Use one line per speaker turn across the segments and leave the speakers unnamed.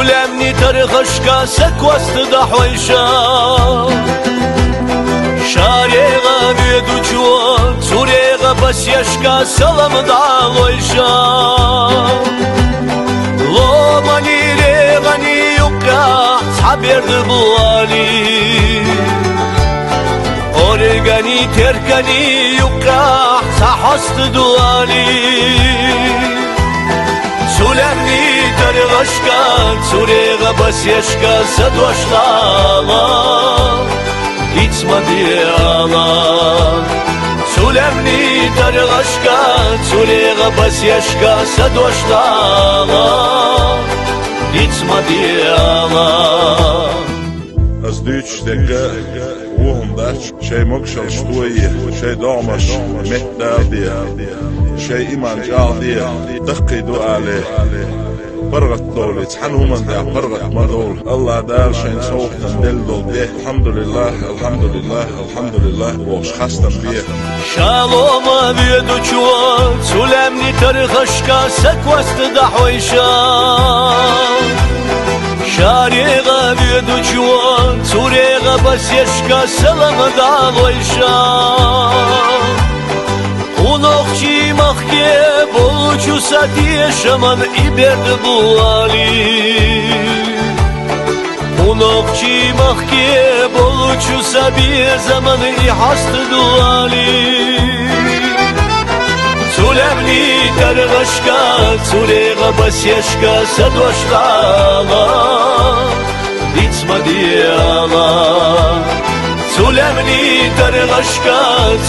سلامني ترخشكا سكوست دحويشا شاريغا بيدو جوان سوريغا بس يشكا سلام دالويشا لوماني ريغاني يوكا صحابيرد بوالي أوريغاني تركاني يوكا صحست دوالي سلامني ترغشكا سوريغا بس يشكا سدوشلالا Gitme diye ağla Sulemni darğaşka Suriye bas yaşka Sadoşlala Gitme diye ağla
Az düçteke Uğumdaç Şey mokşal ştuyi Şey doğmaş Mehdal diye Şey imancal diye Dıkkidu ali فرغت دولي تحنهم من ده فرغت مدول الله دار شين صوحنا دل دول بيه الحمد لله الحمد لله الحمد لله وش خستم بيه
شالوم بيدو جوان سلامني ترخشكا سكوست دحويشا شاريغا بيدو جوان سوريغا بس يشكا سلام دالويشا Unokçi mahke bolucu sadiye şaman iberd buali Unokçi mahke bolucu sabiye zaman ihastı duali Sulemni darğaşka Surega bas yaşka sadoşlala Bitma diye ağla Sulemni darğaşka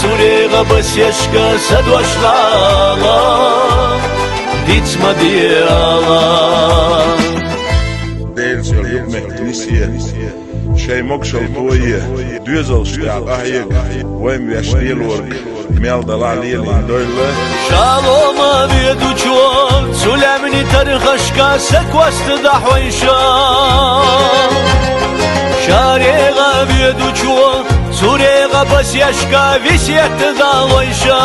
Surega bas yaşka sadoşlala Bitma diye ağla
Değil söyleyip mehdinisiye Şey mokşal tuğayı Düzal ştiaq ahyek Vayım yaşliyel ork Meldal aliyelin doyla
Şaloma biyedu çuan Sulemni darğaşka Sekvastı dahvayşa Şarega biyedu çuan Surega bas yaşka Visiyette dalvayşa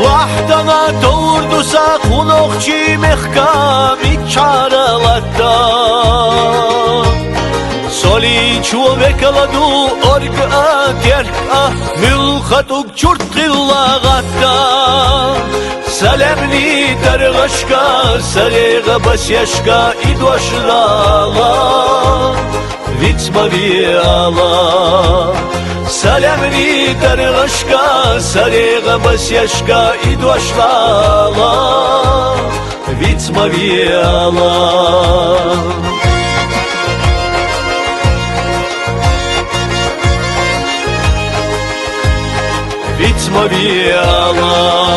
Vahdana doğurdusa Kunokçi mehkam İçaralatta Soli çuvekaladı Orga terka Mülkatuk çurtkillagatta Salemni darğaşka Sarega bas yaşka İdvaşlala Vitma viyala Salemni darğaşka Sarega bas yaşka İdvaşlala Vitma viyala Vitma viyala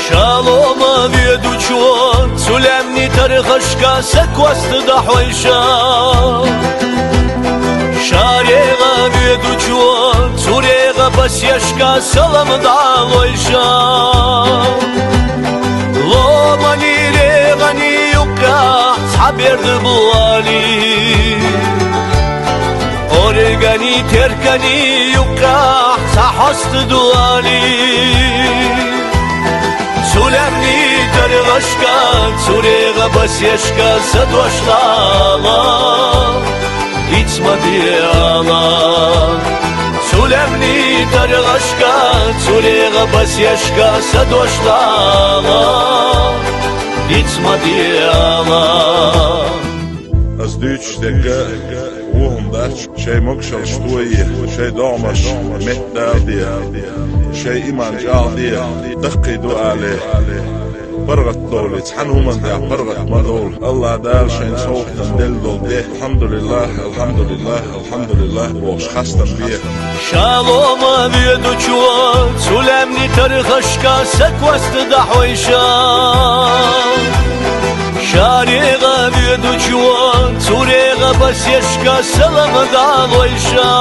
Şaloma biyedu çuan Sulemni tarğaşka Sekvastı dahvayşa Şarega biyedu çuan Surega bas yaşka Salam daloyşa Lomani regani yuka Saberdi buali Organi terkani yuka Sahastı duali Sulemni darğaşka Surega bas yaşka Sadoşlala Gitma diye ağla Sulemni darğaşka Surega bas yaşka Sadoşlala Gitma diye ağla
Az düçteke Uğumdaç Şey mokşal ştuyi Şey doğmaş Mehdal diye Şey imancal diye Dıkkidu ali فرغت دولي تحنهم من ده فرغت مدول الله دار شين صوحنا دل دول بيه الحمد لله الحمد لله الحمد لله وش خستم بيه
شالوما بيدو çuan Sulemni tarğaşka Sekvastı dahvayşa Şarega biyedu çuan Surega bas yaşka Salam daloyşa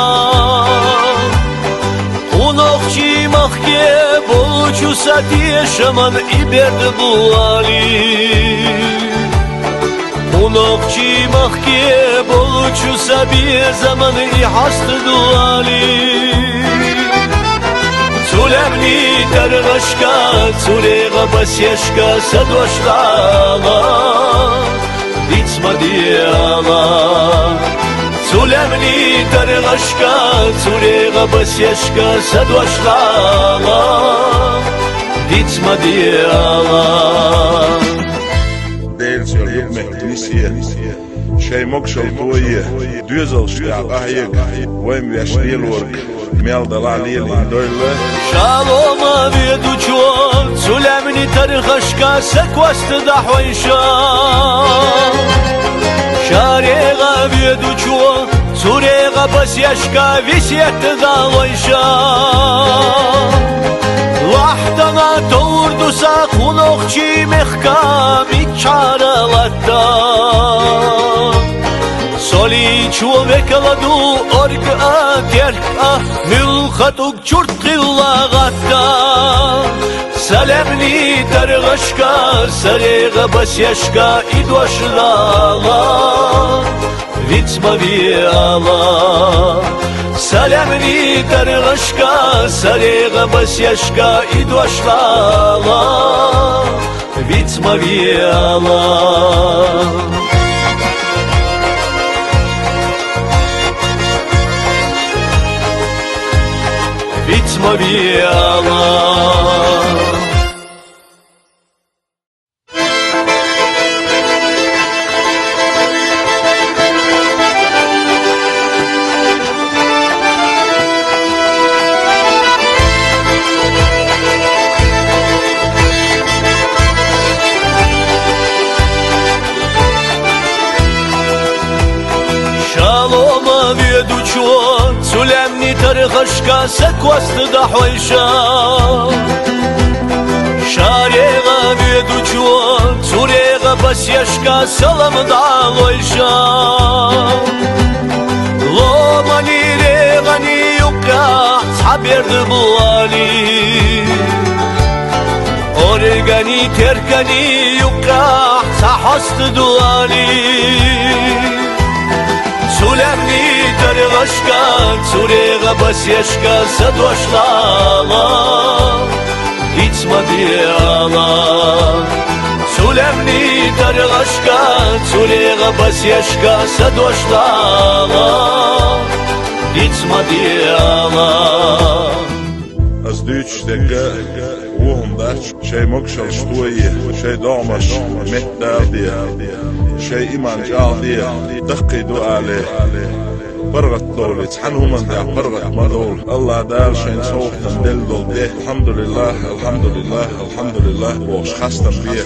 Kulakçı mahke bolçu sadiye şaman iberdi bu ali. Kulakçı mahke bolçu sabiye zamanı ihastı duali. Tulemni dargashka, tulega basyashka sadwashtala. Ditsma diyala. Tulemni dargashka, tulega basyashka sadwashtala. Ditsma diyala.
Değil söyleyip mehdinisiye şey mokşal toye düz alıştı ahiyek vem yaşlıyıl ork melda laliyel indoyle
Shaloma veducho Tulemni targashka sekwastı dahwayşa Şarega veducho Turega basyashka visyette dahwayşa Lahtana doğurdusa kulakçı mehkami çaralatta Soli çuvekaladı orga terka Mülkatuk çurtkillagatta Salemni targashka Sarega basyashka idvaşlala Vitsma viyala Salemni targashka Sarega basyashka idvaşlala Vitsma viyala Vitsma viyala Shaloma veducho Tulemni targashka sekwastı dahwayşa Şarega veducho Turega basyashka salam dağloyşa Lomani regani yuka haberdi bu ali Organi terkani yuka sahastı duali Tulemni targashka Turega basyashka sadwashlala Ditsma diyala Tulemni targashka Turega basyashka sadwashlala Ditsma diyala
az düç dakika vuhumda şey mokşal toye şey dağmaş mehdal diye şey imanca al diye dakidu ale برغت دولة حنهم من دع برغت مدول الله دار شين صوت دل دول به الحمد لله الحمد لله الحمد لله وش خاصة بيه